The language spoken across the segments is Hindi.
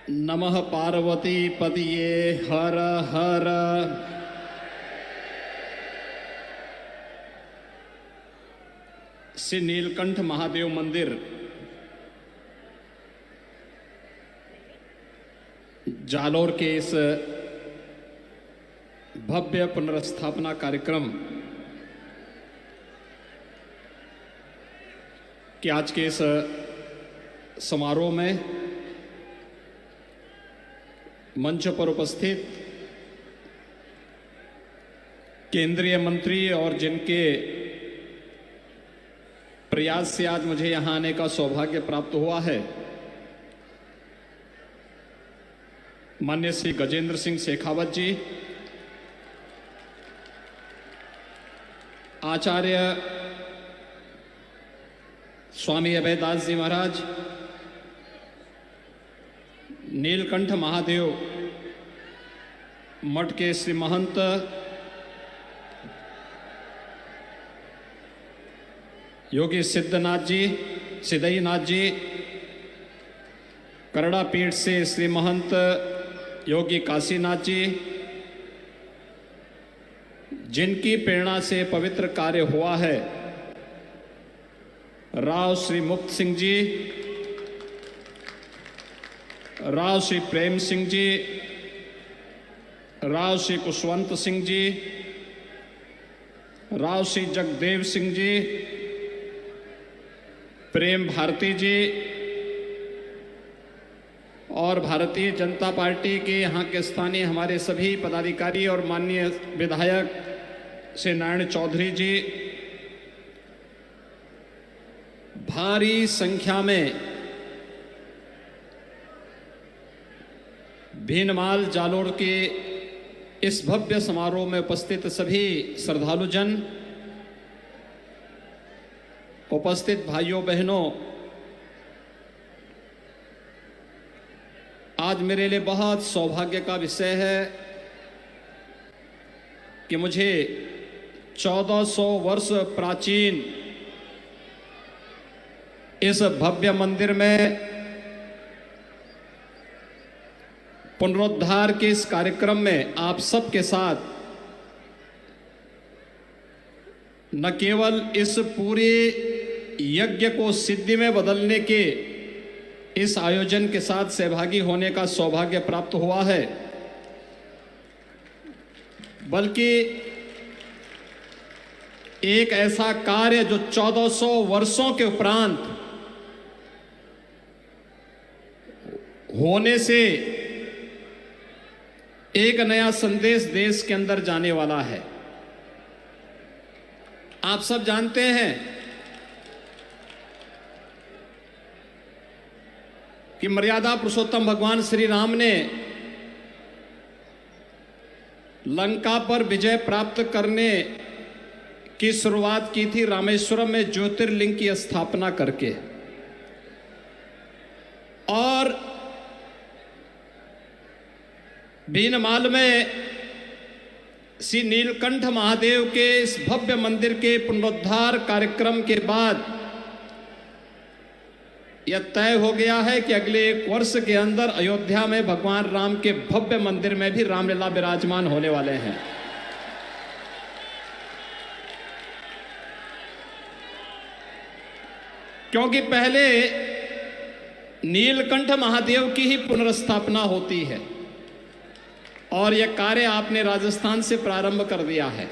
नमः पार्वती पतिये हर हर। श्री नीलकंठ महादेव मंदिर जालोर के इस भव्य पुनर्स्थापना कार्यक्रम के आज के इस समारोह में मंच पर उपस्थित केंद्रीय मंत्री और जिनके प्रयास से आज मुझे यहां आने का सौभाग्य प्राप्त हुआ है, माननीय श्री गजेंद्र सिंह शेखावत जी, आचार्य स्वामी अभयदास जी महाराज, नीलकंठ महादेव मठ के श्री महंत योगी सिद्धनाथ जी, सिद्धईनाथ जी, करड़ा पीठ से श्री महंत योगी काशीनाथ जी, जिनकी प्रेरणा से पवित्र कार्य हुआ है, राव श्री मुक्त सिंह जी, राव श्री प्रेम सिंह जी, राव श्री कुशवंत सिंह जी, राव श्री जगदेव सिंह जी, प्रेम भारती जी और भारतीय जनता पार्टी के यहाँ के स्थानीय हमारे सभी पदाधिकारी और माननीय विधायक श्री नारायण चौधरी जी, भारी संख्या में भीनमाल जालोर के इस भव्य समारोह में उपस्थित सभी श्रद्धालुजन, उपस्थित भाइयों बहनों, आज मेरे लिए बहुत सौभाग्य का विषय है कि मुझे 1400 वर्ष प्राचीन इस भव्य मंदिर में पुनरुद्धार के इस कार्यक्रम में आप सबके साथ न केवल इस पूरे यज्ञ को सिद्धि में बदलने के इस आयोजन के साथ सहभागी होने का सौभाग्य प्राप्त हुआ है, बल्कि एक ऐसा कार्य जो 1400 वर्षों के उपरांत होने से एक नया संदेश देश के अंदर जाने वाला है। आप सब जानते हैं कि मर्यादा पुरुषोत्तम भगवान श्री राम ने लंका पर विजय प्राप्त करने की शुरुआत की थी रामेश्वरम में ज्योतिर्लिंग की स्थापना करके, और भीनमाल में श्री नीलकंठ महादेव के इस भव्य मंदिर के पुनरुद्धार कार्यक्रम के बाद यह तय हो गया है कि अगले 1 वर्ष के अंदर अयोध्या में भगवान राम के भव्य मंदिर में भी रामलीला विराजमान होने वाले हैं। क्योंकि पहले नीलकंठ महादेव की ही पुनर्स्थापना होती है और यह कार्य आपने राजस्थान से प्रारंभ कर दिया है।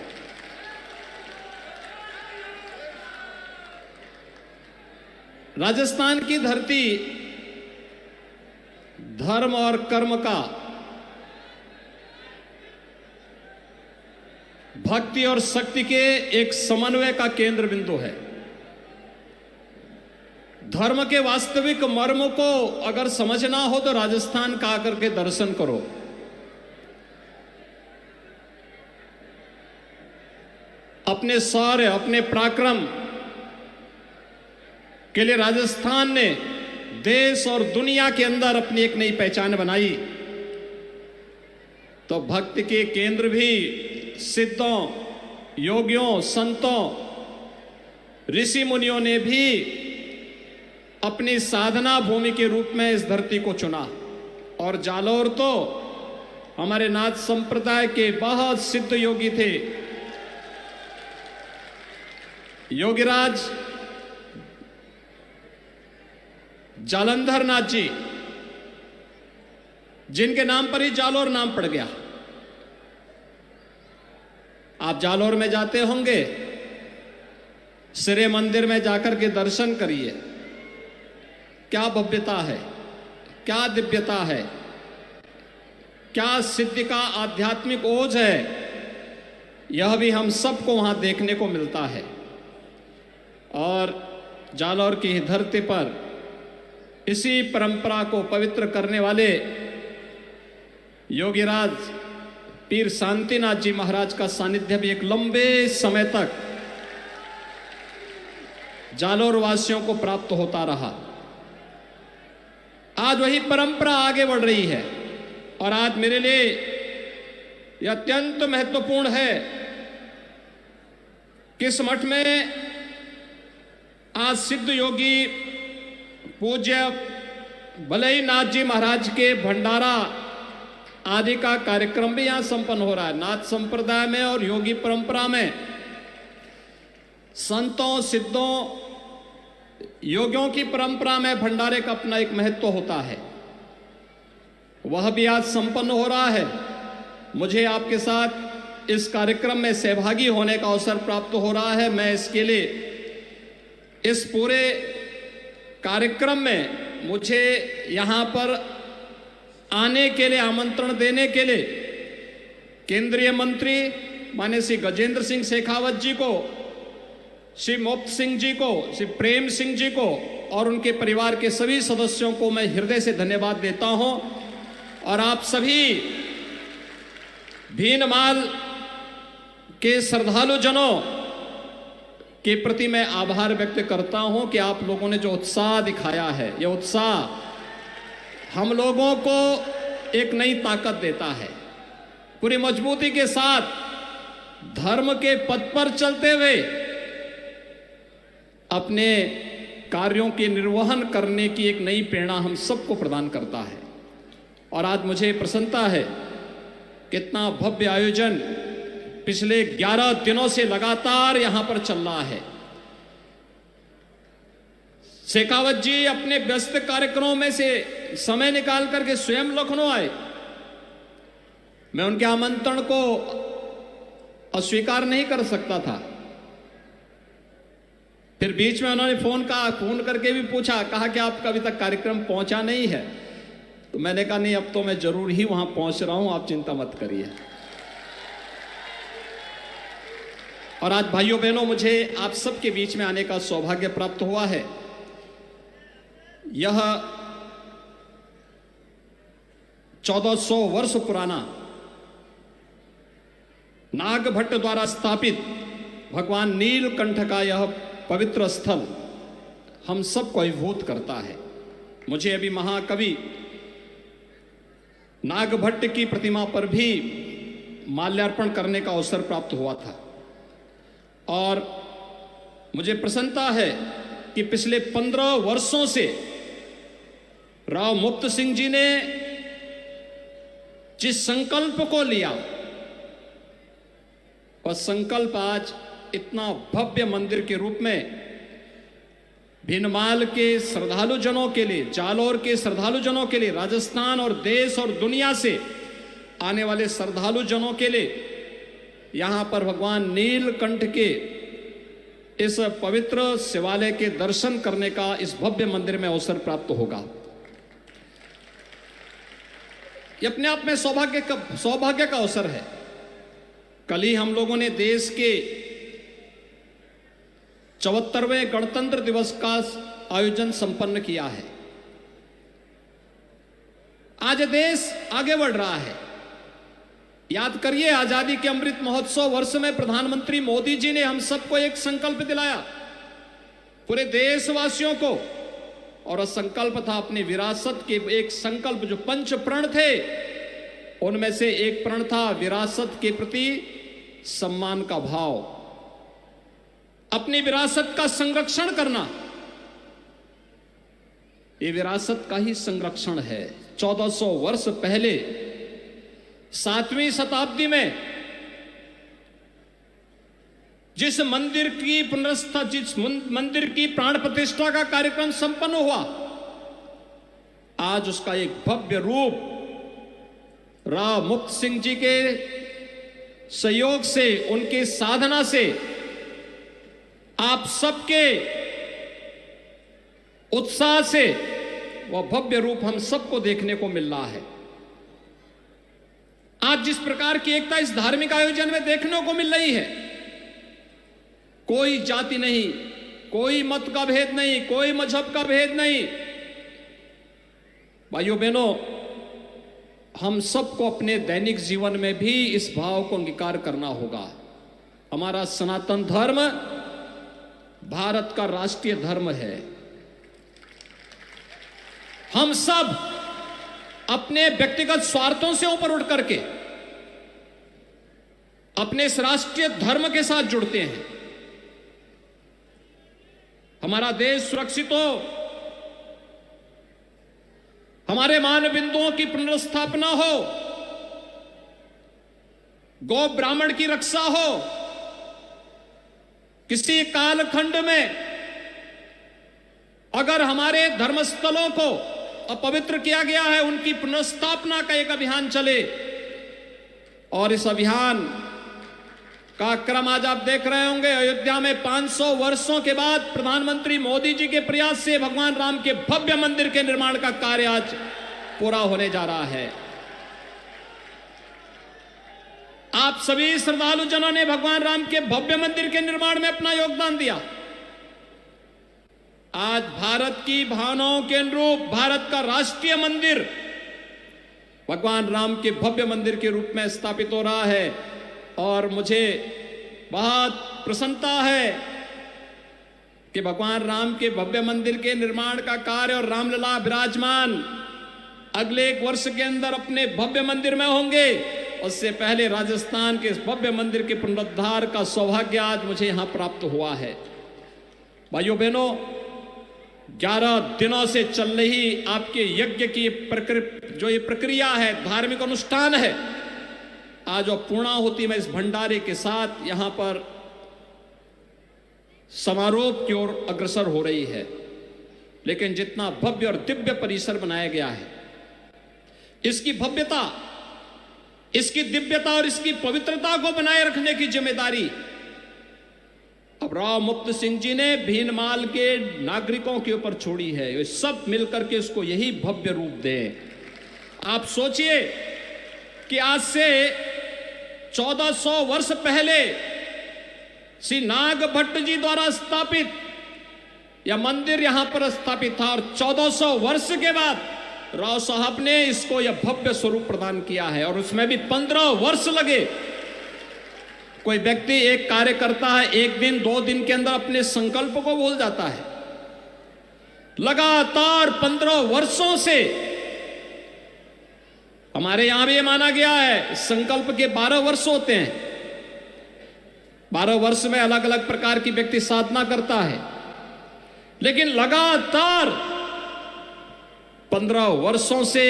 राजस्थान की धरती धर्म और कर्म का, भक्ति और शक्ति के एक समन्वय का केंद्र बिंदु है। धर्म के वास्तविक मर्म को अगर समझना हो तो राजस्थान का आकर के दर्शन करो। अपने शौर्य, अपने पराक्रम के लिए राजस्थान ने देश और दुनिया के अंदर अपनी एक नई पहचान बनाई, तो भक्ति के केंद्र भी सिद्धों, योगियों, संतों, ऋषि मुनियों ने भी अपनी साधना भूमि के रूप में इस धरती को चुना और जालौर तो हमारे नाथ संप्रदाय के बहुत सिद्ध योगी थे। योगीराज जालंधर नाथ जी, जिनके नाम पर ही जालौर नाम पड़ गया। आप जालौर में जाते होंगे, सिरे मंदिर में जाकर के दर्शन करिए। क्या भव्यता है, क्या दिव्यता है, क्या सिद्धि का आध्यात्मिक ओज है, यह भी हम सबको वहां देखने को मिलता है। और जालौर की धरती पर इसी परंपरा को पवित्र करने वाले योगीराज पीर शांतिनाथ जी महाराज का सानिध्य भी एक लंबे समय तक जालौर वासियों को प्राप्त होता रहा। आज वही परंपरा आगे बढ़ रही है और आज मेरे लिए यह अत्यंत महत्वपूर्ण है कि इस मठ में आज सिद्ध योगी पूज्य भलई नाथ जी महाराज के भंडारा आदि का कार्यक्रम भी यहां संपन्न हो रहा है। नाथ संप्रदाय में और योगी परंपरा में संतों सिद्धों योगियों की परंपरा में भंडारे का अपना एक महत्व होता है, वह भी आज संपन्न हो रहा है। मुझे आपके साथ इस कार्यक्रम में सहभागी होने का अवसर प्राप्त हो रहा है। मैं इसके लिए इस पूरे कार्यक्रम में मुझे यहां पर आने के लिए आमंत्रण देने के लिए केंद्रीय मंत्री माननीय श्री गजेंद्र सिंह शेखावत जी को, श्री मुफ्त सिंह जी को, श्री प्रेम सिंह जी को और उनके परिवार के सभी सदस्यों को मैं हृदय से धन्यवाद देता हूं। और आप सभी भीनमाल के श्रद्धालु जनों के प्रति मैं आभार व्यक्त करता हूं कि आप लोगों ने जो उत्साह दिखाया है, यह उत्साह हम लोगों को एक नई ताकत देता है। पूरी मजबूती के साथ धर्म के पथ पर चलते हुए अपने कार्यों के निर्वहन करने की एक नई प्रेरणा हम सबको प्रदान करता है। और आज मुझे प्रसन्नता है कितना भव्य आयोजन पिछले 11 दिनों से लगातार यहां पर चल रहा है। शेखावत जी अपने व्यस्त कार्यक्रमों में से समय निकाल करके स्वयं लखनऊ आए। मैं उनके आमंत्रण को अस्वीकार नहीं कर सकता था। फिर बीच में उन्होंने फोन करके भी पूछा, कहा कि आपका अभी तक कार्यक्रम पहुंचा नहीं है। तो मैंने कहा नहीं, अब तो मैं जरूर ही वहां पहुंच रहा हूं, आप चिंता मत करिए। और आज भाइयों बहनों, मुझे आप सबके बीच में आने का सौभाग्य प्राप्त हुआ है। यह 1400 वर्ष पुराना नागभट्ट द्वारा स्थापित भगवान नीलकंठ का यह पवित्र स्थल हम सबको अभिभूत करता है। मुझे अभी महाकवि नागभट्ट की प्रतिमा पर भी माल्यार्पण करने का अवसर प्राप्त हुआ था। और मुझे प्रसन्नता है कि पिछले 15 वर्षों से राव मुफ्त सिंह जी ने जिस संकल्प को लिया, वह संकल्प आज इतना भव्य मंदिर के रूप में भीनमाल के श्रद्धालु जनों के लिए, जालौर के श्रद्धालु जनों के लिए, राजस्थान और देश और दुनिया से आने वाले श्रद्धालु जनों के लिए यहां पर भगवान नीलकंठ के इस पवित्र शिवालय के दर्शन करने का इस भव्य मंदिर में अवसर प्राप्त होगा। यह अपने आप में सौभाग्य का अवसर है। कल ही हम लोगों ने देश के 74वें गणतंत्र दिवस का आयोजन संपन्न किया है। आज देश आगे बढ़ रहा है। याद करिए, आजादी के अमृत महोत्सव वर्ष में प्रधानमंत्री मोदी जी ने हम सबको एक संकल्प दिलाया, पूरे देशवासियों को। और संकल्प था अपनी विरासत के एक संकल्प, जो 5 प्रण थे, उनमें से एक प्रण था विरासत के प्रति सम्मान का भाव, अपनी विरासत का संरक्षण करना। ये विरासत का ही संरक्षण है। 1400 वर्ष पहले 7वीं शताब्दी में जिस मंदिर की पुनर्स्था, जिस मंदिर की प्राण प्रतिष्ठा का कार्यक्रम संपन्न हुआ, आज उसका एक भव्य रूप राव मुक्त सिंह जी के सहयोग से, उनकी साधना से, आप सबके उत्साह से वह भव्य रूप हम सबको देखने को मिल रहा है। आज जिस प्रकार की एकता इस धार्मिक आयोजन में देखने को मिल रही है, कोई जाति नहीं, कोई मत का भेद नहीं, कोई मजहब का भेद नहीं। भाइयों बहनों, हम सबको अपने दैनिक जीवन में भी इस भाव को अंगीकार करना होगा। हमारा सनातन धर्म भारत का राष्ट्रीय धर्म है। हम सब अपने व्यक्तिगत स्वार्थों से ऊपर उठ करके अपने इस राष्ट्रीय धर्म के साथ जुड़ते हैं। हमारा देश सुरक्षित हो, हमारे मान बिंदुओं की पुनर्स्थापना हो, गौ ब्राह्मण की रक्षा हो, किसी कालखंड में अगर हमारे धर्मस्थलों को अपवित्र किया गया है, उनकी पुनर्स्थापना का एक अभियान चले। और इस अभियान का क्रम आज आप देख रहे होंगे। अयोध्या में 500 वर्षों के बाद प्रधानमंत्री मोदी जी के प्रयास से भगवान राम के भव्य मंदिर के निर्माण का कार्य आज पूरा होने जा रहा है। आप सभी श्रद्धालु जनों ने भगवान राम के भव्य मंदिर के निर्माण में अपना योगदान दिया। आज भारत की भावनाओं के अनुरूप भारत का राष्ट्रीय मंदिर भगवान राम के भव्य मंदिर के रूप में स्थापित हो रहा है। और मुझे बहुत प्रसन्नता है कि भगवान राम के भव्य मंदिर के निर्माण का कार्य और रामलला विराजमान अगले 1 वर्ष के अंदर अपने भव्य मंदिर में होंगे। उससे पहले राजस्थान के इस भव्य मंदिर के पुनरुद्धार का सौभाग्य आज मुझे यहां प्राप्त हुआ है। भाइयों बहनों, 11 दिनों से चल रही आपके यज्ञ की जो ये प्रक्रिया है, धार्मिक अनुष्ठान है, आज और पूर्णाहुति में इस भंडारे के साथ यहां पर समारोह की ओर अग्रसर हो रही है। लेकिन जितना भव्य और दिव्य परिसर बनाया गया है, इसकी भव्यता, इसकी दिव्यता और इसकी पवित्रता को बनाए रखने की जिम्मेदारी अब राव मुक्त सिंह जी ने भीनमाल के नागरिकों के ऊपर छोड़ी है। ये सब मिलकर के इसको यही भव्य रूप दें। आप सोचिए कि आज से 1400 वर्ष पहले श्री नाग भट्ट जी द्वारा स्थापित यह मंदिर यहां पर स्थापित था और 1400 वर्ष के बाद राव साहब ने इसको यह भव्य स्वरूप प्रदान किया है। और उसमें भी 15 वर्ष लगे। कोई व्यक्ति एक कार्य करता है, 1 दिन 2 दिन के अंदर अपने संकल्प को भूल जाता है। लगातार 15 वर्षों से हमारे यहां भी ये माना गया है, संकल्प के 12 वर्ष होते हैं। 12 वर्ष में अलग अलग प्रकार की व्यक्ति साधना करता है, लेकिन लगातार 15 वर्षों से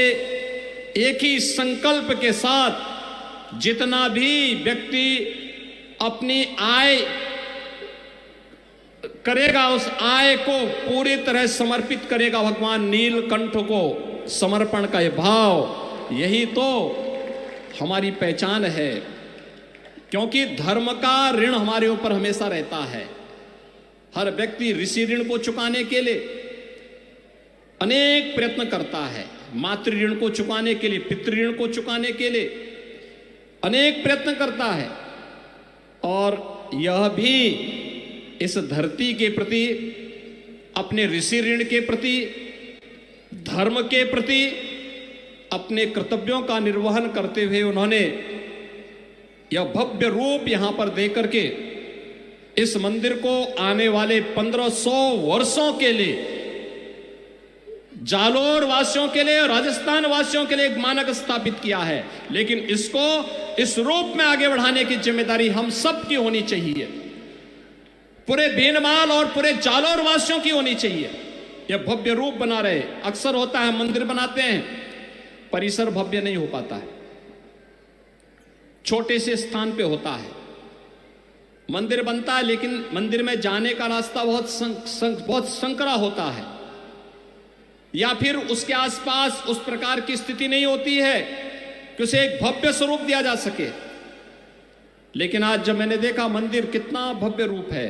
एक ही संकल्प के साथ जितना भी व्यक्ति अपनी आय करेगा, उस आय को पूरी तरह समर्पित करेगा भगवान नीलकंठ को। समर्पण का यह भाव, यही तो हमारी पहचान है। क्योंकि धर्म का ऋण हमारे ऊपर हमेशा रहता है। हर व्यक्ति ऋषि ऋण को चुकाने के लिए अनेक प्रयत्न करता है। मातृ ऋण को चुकाने के लिए, पितृ ऋण को चुकाने के लिए अनेक प्रयत्न करता है। और यह भी इस धरती के प्रति, अपने ऋषि ऋण के प्रति, धर्म के प्रति अपने कर्तव्यों का निर्वहन करते हुए उन्होंने यह भव्य रूप यहां पर देकर के इस मंदिर को आने वाले 1500 वर्षों के लिए जालोर वासियों के लिए और राजस्थान वासियों के लिए एक मानक स्थापित किया है। लेकिन इसको इस रूप में आगे बढ़ाने की जिम्मेदारी हम सब की होनी चाहिए, पूरे भीनमाल और पूरे जालोर वासियों की होनी चाहिए। यह भव्य रूप बना रहे। अक्सर होता है मंदिर बनाते हैं, परिसर भव्य नहीं हो पाता है, छोटे से स्थान पे होता है। मंदिर बनता है लेकिन मंदिर में जाने का रास्ता बहुत संकरा होता है, या फिर उसके आसपास उस प्रकार की स्थिति नहीं होती है कि उसे एक भव्य स्वरूप दिया जा सके। लेकिन आज जब मैंने देखा मंदिर कितना भव्य रूप है,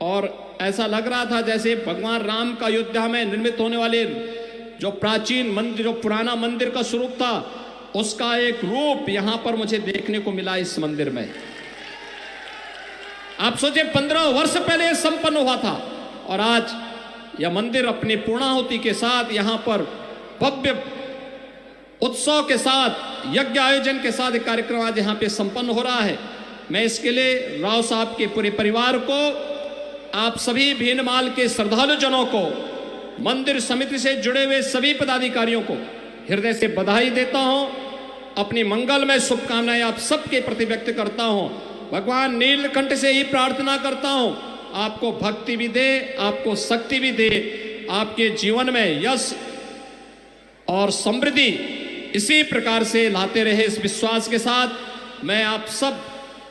और ऐसा लग रहा था जैसे भगवान राम का अयोध्या में निर्मित होने वाले जो प्राचीन मंदिर, जो पुराना मंदिर का स्वरूप था, उसका एक रूप यहां पर मुझे देखने को मिला इस मंदिर में। आप सोचे 15 वर्ष पहले यह संपन्न हुआ था, और आज यह मंदिर अपनी पूर्णाहुति के साथ यहां पर भव्य उत्सव के साथ, यज्ञ आयोजन के साथ एक कार्यक्रम आज यहां पे संपन्न हो रहा है। मैं इसके लिए राव साहब के पूरे परिवार को, आप सभी भीनमाल के श्रद्धालु जनों को, मंदिर समिति से जुड़े हुए सभी पदाधिकारियों को हृदय से बधाई देता हूं। अपनी मंगलमय शुभकामनाएं आप सबके प्रति व्यक्त करता हूं। भगवान नीलकंठ से ही प्रार्थना करता हूं, आपको भक्ति भी दे, आपको शक्ति भी दे, आपके जीवन में यश और समृद्धि इसी प्रकार से लाते रहे। इस विश्वास के साथ मैं आप सब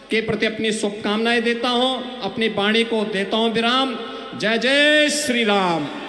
के प्रति अपनी शुभकामनाएं देता हूं, अपनी वाणी को देता हूं विराम। जय जय श्री राम।